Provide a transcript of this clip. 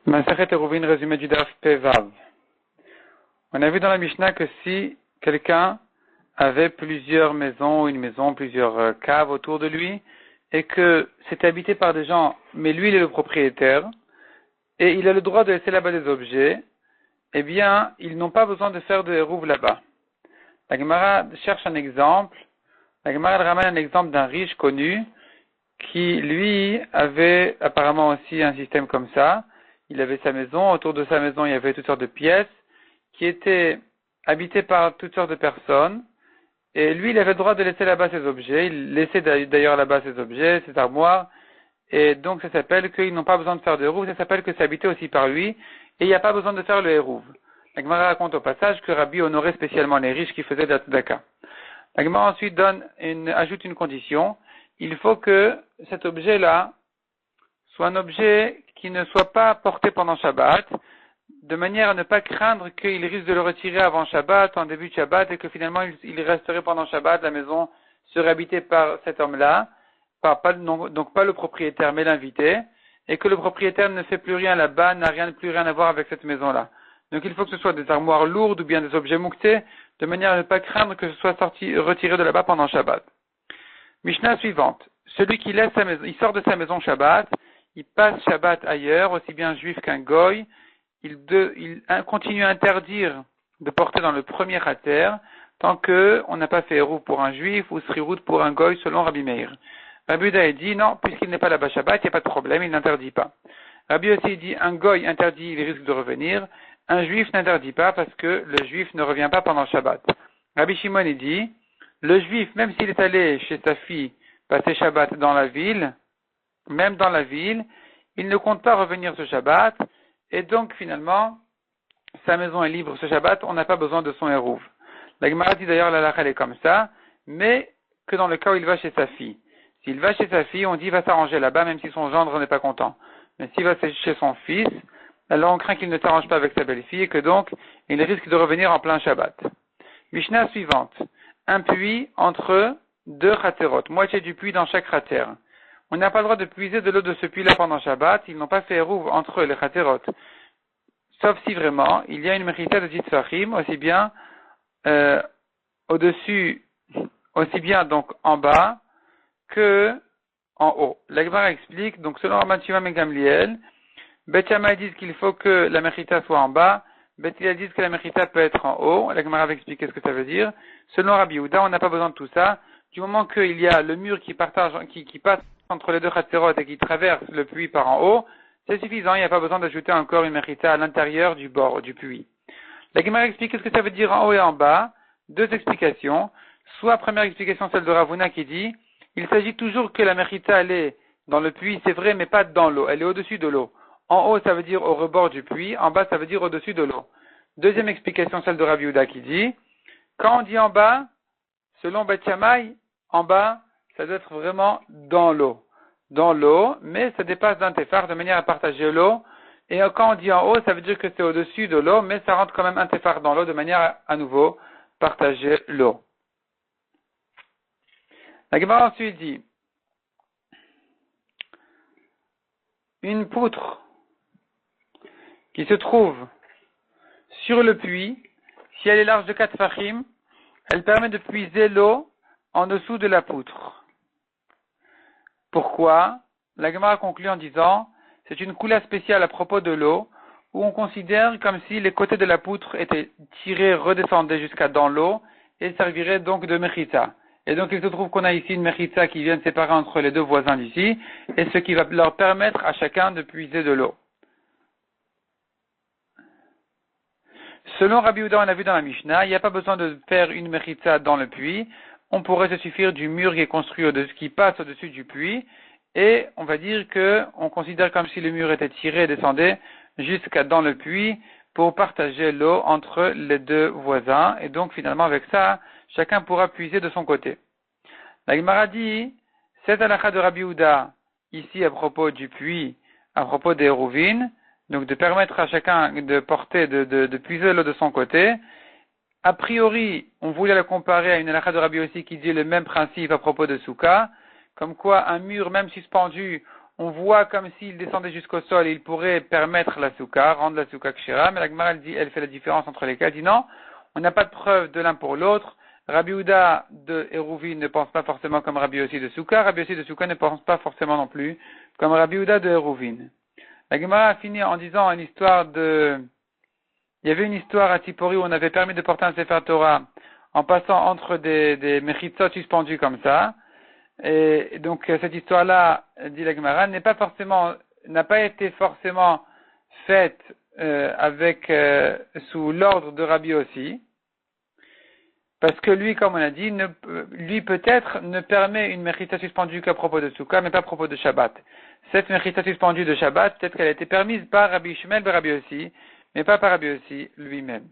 Masechet Eruvin, résumé du Daf Pevav. On a vu dans la Mishnah que si quelqu'un avait plusieurs maisons, une maison, plusieurs caves autour de lui, et que c'était habité par des gens, mais lui il est le propriétaire, et il a le droit de laisser là-bas des objets, eh bien, ils n'ont pas besoin de faire de hérouv là-bas. La Gemara cherche un exemple. La Gemara ramène un exemple d'un riche connu qui, lui, avait apparemment aussi un système comme ça. Il avait sa maison. Autour de sa maison, il y avait toutes sortes de pièces qui étaient habitées par toutes sortes de personnes. Et lui, il avait le droit de laisser là-bas ses objets. Il laissait d'ailleurs là-bas ses objets, ses armoires. Et donc, ça s'appelle qu'ils n'ont pas besoin de faire de hérouv. Ça s'appelle que c'est habité aussi par lui. Et il n'y a pas besoin de faire le hérouv. La Gemara raconte au passage que Rabbi honorait spécialement les riches qui faisaient de la tzedaka. La Gemara ensuite ajoute une condition. Il faut que cet objet-là soit un objet qui ne soit pas porté pendant Shabbat, de manière à ne pas craindre qu'il risque de le retirer avant Shabbat, en début de Shabbat, et que finalement il resterait pendant Shabbat, la maison serait habitée par cet homme-là, donc pas le propriétaire, mais l'invité, et que le propriétaire ne fait plus rien là-bas, n'a plus rien à voir avec cette maison-là. Donc il faut que ce soit des armoires lourdes ou bien des objets mouktés, de manière à ne pas craindre que ce soit retiré de là-bas pendant Shabbat. Mishnah suivante. Celui qui laisse sa maison, il sort de sa maison Shabbat, il passe Shabbat ailleurs, aussi bien juif qu'un goy, il continue à interdire de porter dans le premier khater, tant qu'on n'a pas fait hérouv pour un juif ou srirout pour un goy selon Rabbi Meir. Rabbi Uda dit non, puisqu'il n'est pas là-bas Shabbat, il n'y a pas de problème, il n'interdit pas. Rabbi aussi dit un goy interdit, il risque de revenir. Un juif n'interdit pas parce que le juif ne revient pas pendant Shabbat. Rabbi Shimon dit, le juif, même s'il est allé chez sa fille passer Shabbat dans la ville, même dans la ville, il ne compte pas revenir ce Shabbat, et donc finalement, sa maison est libre ce Shabbat, on n'a pas besoin de son hérouv. La Gemara dit d'ailleurs la halakha est comme ça, mais que dans le cas où il va chez sa fille. S'il va chez sa fille, on dit il va s'arranger là-bas, même si son gendre n'est pas content. Mais s'il va chez son fils, alors on craint qu'il ne s'arrange pas avec sa belle-fille et que donc il risque de revenir en plein Shabbat. Mishnah suivante. Un puits entre deux khaterot, moitié du puits dans chaque khater. On n'a pas le droit de puiser de l'eau de ce puits-là pendant Shabbat, ils n'ont pas fait hérouv entre les khaterot. Sauf si vraiment, il y a une mérita de Zitzfachim, aussi bien au-dessus, aussi bien donc en bas que en haut. La Gemara explique, donc selon Rabban Shimon ben Gamliel, Bet Shammai disent qu'il faut que la mechita soit en bas. Bet Hillel disent que la mechita peut être en haut. La Gemara va expliquer ce que ça veut dire. Selon Rabbi Yehuda, on n'a pas besoin de tout ça. Du moment qu'il y a le mur qui passe entre les deux khatserot et qui traverse le puits par en haut, c'est suffisant. Il n'y a pas besoin d'ajouter encore une mechita à l'intérieur du bord du puits. La Gemara explique ce que ça veut dire en haut et en bas. Deux explications. Soit première explication, celle de Ravuna qui dit, il s'agit toujours que la mechita elle est dans le puits, c'est vrai, mais pas dans l'eau. Elle est au-dessus de l'eau. En haut, ça veut dire au rebord du puits. En bas, ça veut dire au-dessus de l'eau. Deuxième explication, celle de Rabbi Yehuda qui dit, quand on dit en bas, selon Bet Shammai, en bas, ça doit être vraiment dans l'eau. Dans l'eau, mais ça dépasse d'un téphar de manière à partager l'eau. Et quand on dit en haut, ça veut dire que c'est au-dessus de l'eau, mais ça rentre quand même un téphar dans l'eau de manière à nouveau partager l'eau. La Gemara ensuite dit, une poutre qui se trouve sur le puits, si elle est large de 4 fachim, elle permet de puiser l'eau en dessous de la poutre. Pourquoi? La Gemara conclut en disant, c'est une coula spéciale à propos de l'eau, où on considère comme si les côtés de la poutre étaient tirés, redescendaient jusqu'à dans l'eau, et serviraient donc de mechitza. Et donc il se trouve qu'on a ici une mechitza qui vient de séparer entre les deux voisins d'ici, et ce qui va leur permettre à chacun de puiser de l'eau. Selon Rabbi Yehuda, on a vu dans la Mishnah, il n'y a pas besoin de faire une mechitza dans le puits. On pourrait se suffire du mur qui est construit qui passe au-dessus du puits. Et on va dire on considère comme si le mur était tiré et descendait jusqu'à dans le puits pour partager l'eau entre les deux voisins. Et donc finalement avec ça, chacun pourra puiser de son côté. La Gemara dit, cette halakha de Rabbi Yehuda, ici à propos du puits, à propos des Hérouvines, donc de permettre à chacun de porter, de puiser l'eau de son côté. A priori, on voulait la comparer à une halakha de Rabbi aussi qui dit le même principe à propos de Souka, comme quoi un mur même suspendu on voit comme s'il descendait jusqu'au sol, il pourrait permettre la souka, rendre la souka kshira, mais la Gemara, elle fait la différence entre les cas, elle dit non, on n'a pas de preuve de l'un pour l'autre. Rabbi Houda de Hérouvin ne pense pas forcément comme Rabbi Yossi de Souka, Rabbi Yossi de Souka ne pense pas forcément non plus comme Rabbi Houda de Hérouvin. La Gemara a fini en disant une histoire il y avait une histoire à Tzipori où on avait permis de porter un Sefer Torah en passant entre des mechitzot suspendus comme ça. Et donc cette histoire-là, dit la Gemara, n'a pas été forcément faite sous l'ordre de Rabbi Yossi, parce que lui, comme on a dit, lui peut-être ne permet une mechitza suspendue qu'à propos de Souka, mais pas à propos de Shabbat. Cette mechitza suspendue de Shabbat, peut-être qu'elle a été permise par Rabbi Ishmael et Rabbi Yossi, mais pas par Rabbi Yossi lui-même.